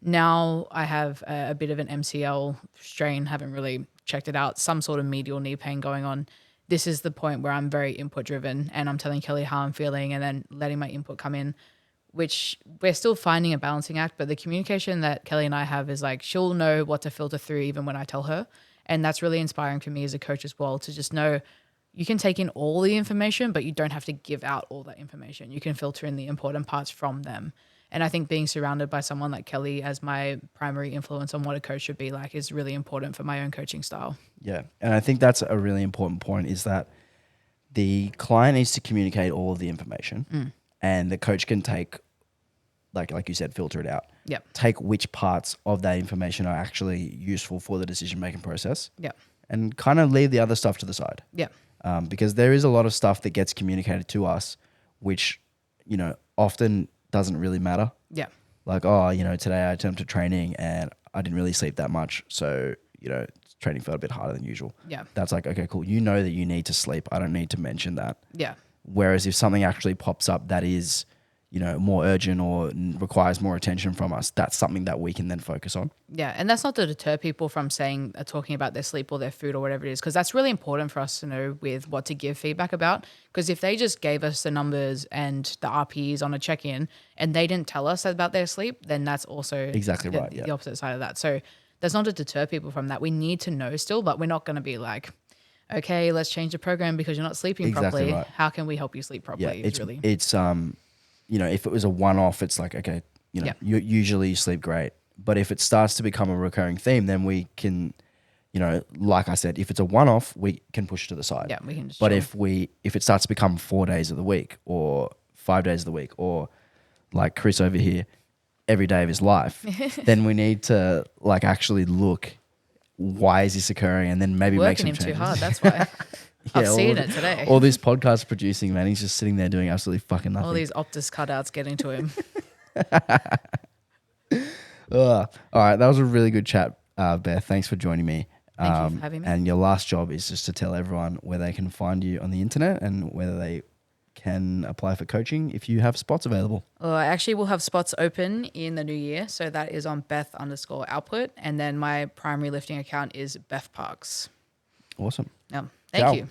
Now I have a bit of an MCL strain, haven't really checked it out, some sort of medial knee pain going on. This is the point where I'm very input driven and I'm telling Kelly how I'm feeling and then letting my input come in, which we're still finding a balancing act. But the communication that Kelly and I have is like, she'll know what to filter through even when I tell her. And that's really inspiring for me as a coach as well, to just know you can take in all the information, but you don't have to give out all that information. You can filter in the important parts from them. And I think being surrounded by someone like Kelly as my primary influence on what a coach should be like is really important for my own coaching style. Yeah. And I think that's a really important point, is that the client needs to communicate all of the information and the coach can take, like you said, filter it out. Yep. Take which parts of that information are actually useful for the decision-making process. Yep. And kind of leave the other stuff to the side. Yep. Because there is a lot of stuff that gets communicated to us, which, often doesn't really matter. Yeah. like, oh, you know, today I attempted training and I didn't really sleep that much. So, you know, training felt a bit harder than usual. Yeah. That's like, okay, cool. You know that you need to sleep. I don't need to mention that. Yeah. Whereas if something actually pops up that is, you know, more urgent or requires more attention from us, that's something that we can then focus on. Yeah, and that's not to deter people from talking about their sleep or their food or whatever it is, because that's really important for us to know with what to give feedback about. Because if they just gave us the numbers and the RPEs on a check-in and they didn't tell us about their sleep, then that's also Exactly right, yeah. the opposite side of that. So that's not to deter people from that. We need to know still, but we're not going to be like, okay, let's change the program because you're not sleeping Exactly properly. right. How can we help you sleep properly? Yeah, it's you know, if it was a one-off, it's like, okay, you know, you usually sleep great. But if it starts to become a recurring theme, then we can, you know, like I said, if it's a one-off, we can push it to the side. Yeah, we can just But chill. if it starts to become 4 days of the week or 5 days of the week, or like Chris over here, every day of his life, then we need to like actually look, why is this occurring? And then maybe make Working some him changes. too hard, that's why. I've seen it today. All this podcast producing, man, he's just sitting there doing absolutely fucking nothing. All these Optus cutouts getting to him. All right, that was a really good chat, Beth. Thanks for joining me. Thank you for having me. And your last job is just to tell everyone where they can find you on the internet and whether they can apply for coaching if you have spots available. I actually will have spots open in the new year. So that is on Beth_output. And then my primary lifting account is Beth Parks. Awesome. Thank Ciao. you.